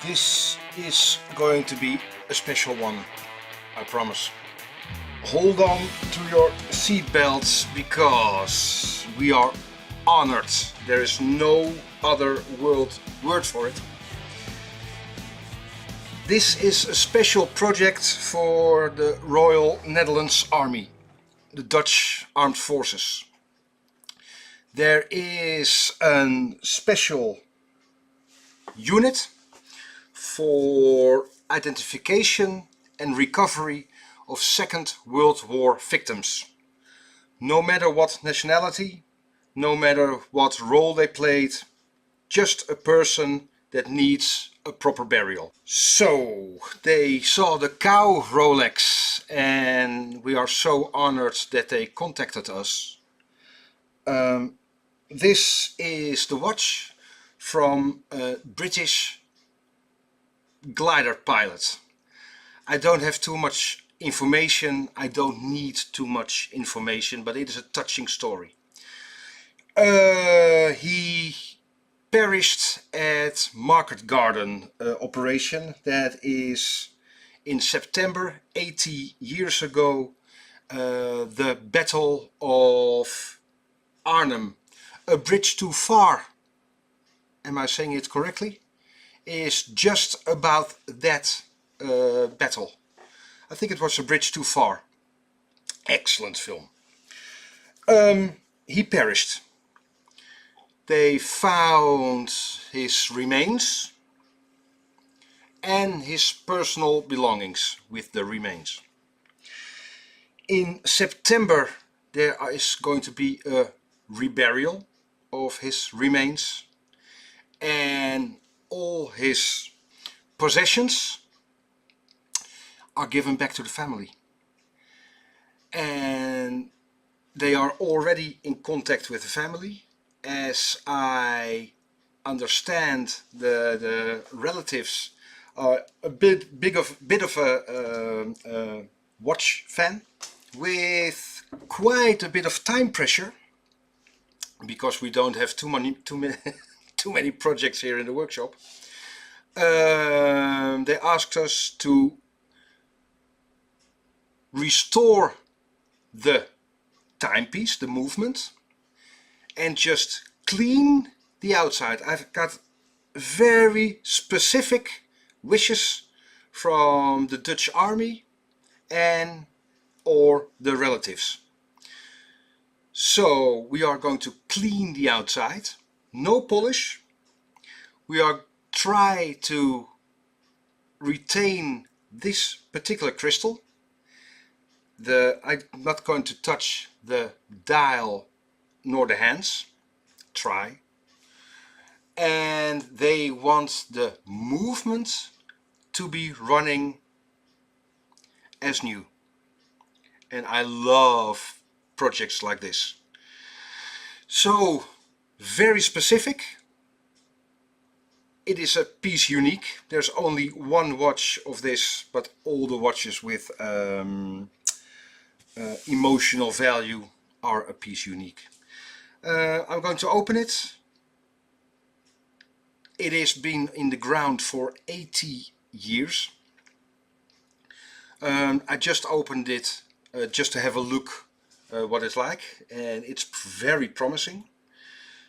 This is going to be a special one, I promise. Hold on to your seat belts because we are honored. There is no other word for it. This is a special project for the Royal Netherlands Army, the Dutch Armed Forces. There is a special unit for identification and recovery of Second World War victims. No matter what nationality, no matter what role they played, just a person that needs a proper burial. So they saw the cow Rolex and we are so honored that they contacted us. This is the watch from a British glider pilot. I don't have too much information, I don't need too much information, but it is a touching story. He perished at Market Garden operation, that is in September 80 years ago, the Battle of Arnhem. A bridge too far, am I saying it correctly, is just about that battle. I think it was A Bridge Too Far. Excellent film. He perished. They found his remains and his personal belongings with the remains. In September there is going to be a reburial of his remains, and all his possessions are given back to the family. And they are already in contact with the family. As I understand, the relatives are a bit of a watch fan, with quite a bit of time pressure, because we don't have too many projects here in the workshop. They asked us to restore the timepiece, the movement, and just clean the outside. I've got very specific wishes from the Dutch Army and or the relatives. So we are going to clean the outside, no polish. We are try to retain this particular crystal. I'm not going to touch the dial nor the hands. Try. And they want the movement to be running as new. And I love projects like this. So, very specific. It is a piece unique. There's only one watch of this, but all the watches with emotional value are a piece unique. I'm going to open it. It has been in the ground for 80 years. I just opened it just to have a look what it's like, and it's very promising.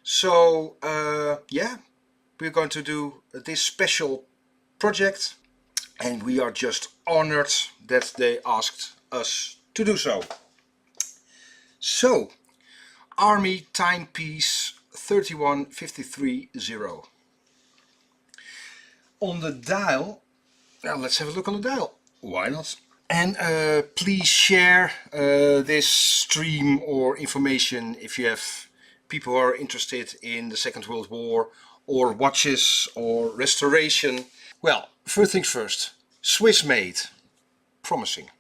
So yeah, we're going to do this special project, and we are just honored that they asked us to do so. So, Army timepiece 31530. On the dial, now let's have a look on the dial. Why not? And please share this stream or information if you have people who are interested in the Second World War or watches or restoration. Well, first things first, Swiss made, promising.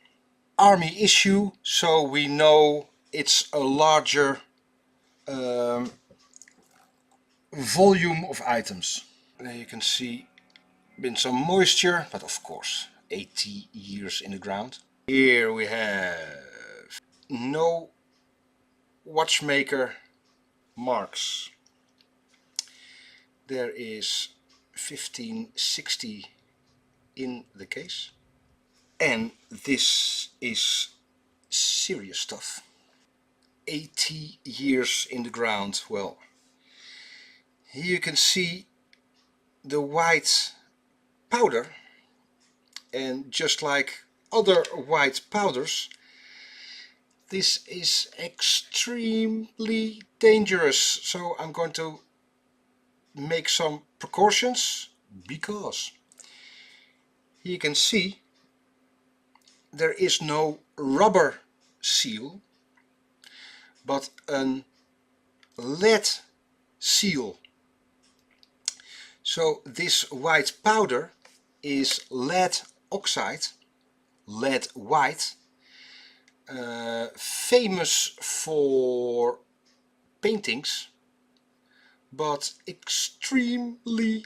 Army issue, so we know it's a larger volume of items. There you can see been some moisture, but of course 80 years in the ground. Here we have no watchmaker marks. There is 1560 in the case. And this is serious stuff. 80 years in the ground. Well, here you can see the white powder, and just like other white powders, this is extremely dangerous. So I'm going to make some precautions, because here you can see there is no rubber seal but a lead seal. So this white powder is lead oxide, lead white, famous for paintings, but extremely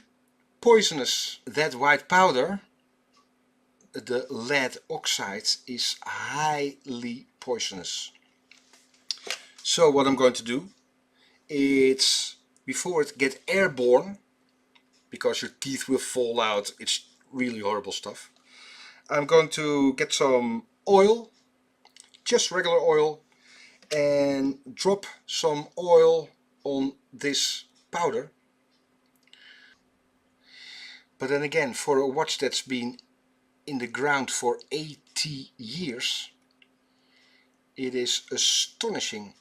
poisonous. That white powder, the lead oxide, is highly poisonous. So what I'm going to do, it's before it gets airborne, because your teeth will fall out, it's really horrible stuff, I'm going to get some oil, just regular oil, and drop some oil on this powder. But then again, for a watch that's been in the ground for 80 years, it is astonishing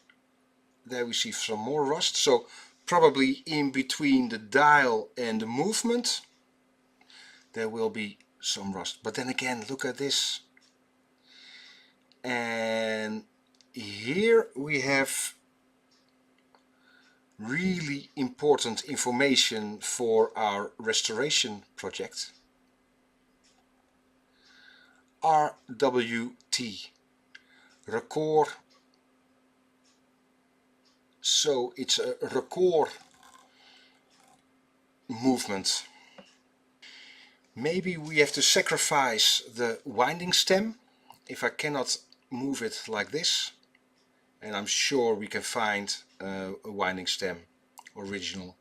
that we see some more rust. So probably in between the dial and the movement there will be some rust. But then again, look at this. And here we have really important information for our restoration project. RWT, record. So it's a record movement. Maybe we have to sacrifice the winding stem if I cannot move it like this, and I'm sure we can find a winding stem original.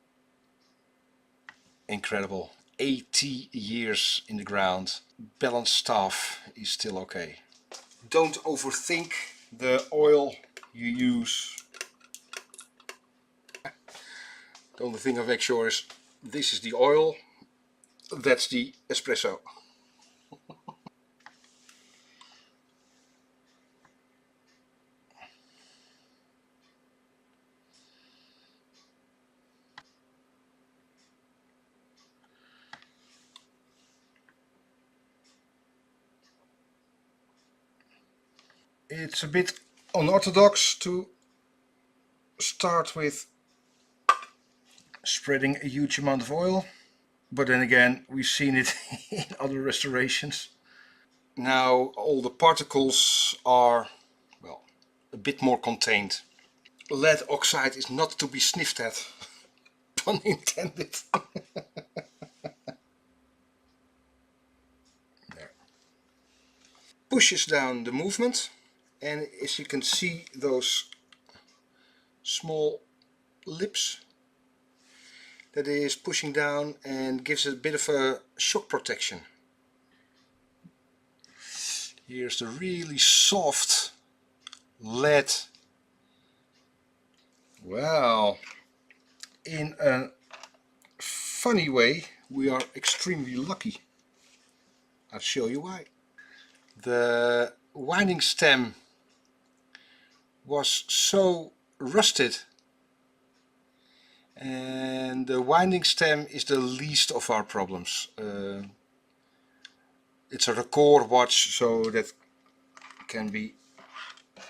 Incredible. 80 years in the ground. Balance staff is still okay. Don't overthink the oil you use. The only thing I make sure is this is the oil, that's the espresso. It's a bit unorthodox to start with spreading a huge amount of oil, but then again, we've seen it in other restorations. Now all the particles are, well, a bit more contained. Lead oxide is not to be sniffed at, pun intended. There. Pushes down the movement, and as you can see, those small lips, that is pushing down and gives it a bit of a shock protection. Here's the really soft lead. Well, in a funny way, we are extremely lucky. I'll show you why. The winding stem was so rusted, and the winding stem is the least of our problems. It's a record watch, so that can be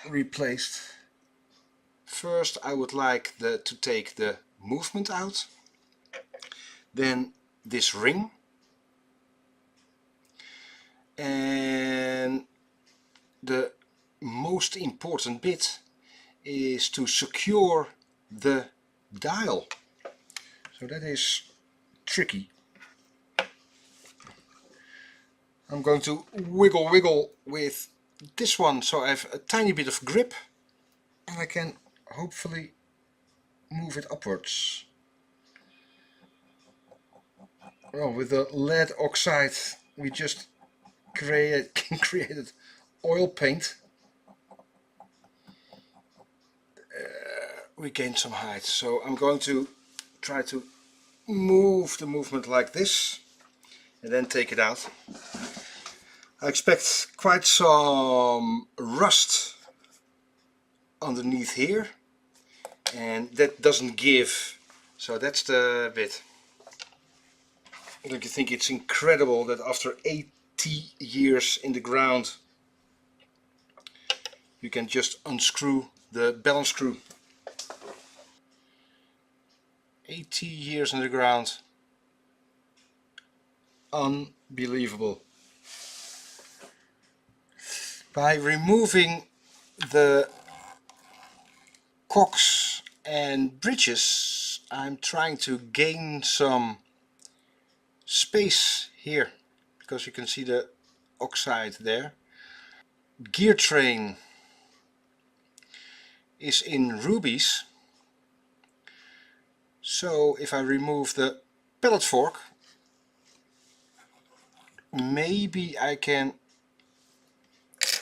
replaced. First I would like to take the movement out, then this ring, and the most important bit is to secure the dial. So that is tricky. I'm going to wiggle with this one so I have a tiny bit of grip, and I can hopefully move it upwards. well, with the lead oxide we just created oil paint. We gained some height, so I'm going to try to move the movement like this and then take it out. I expect quite some rust underneath here, and that doesn't give, so that's the bit. Don't you think it's incredible that after 80 years in the ground you can just unscrew the balance screw? 80 years in the ground. Unbelievable. By removing the cocks and bridges, I'm trying to gain some space here, because you can see the oxide there. Gear train is in rubies, so if I remove the pellet fork, maybe I can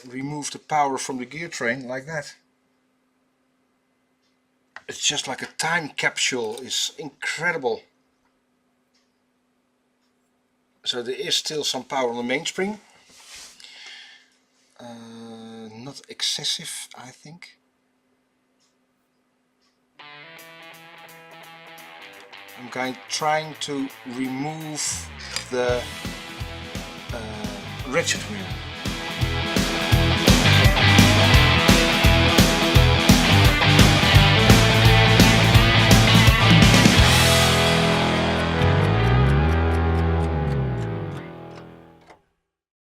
remove the power from the gear train like that. It's just like a time capsule. It's incredible. So there is still some power on the mainspring. Not excessive, I think. I'm trying to remove the ratchet wheel.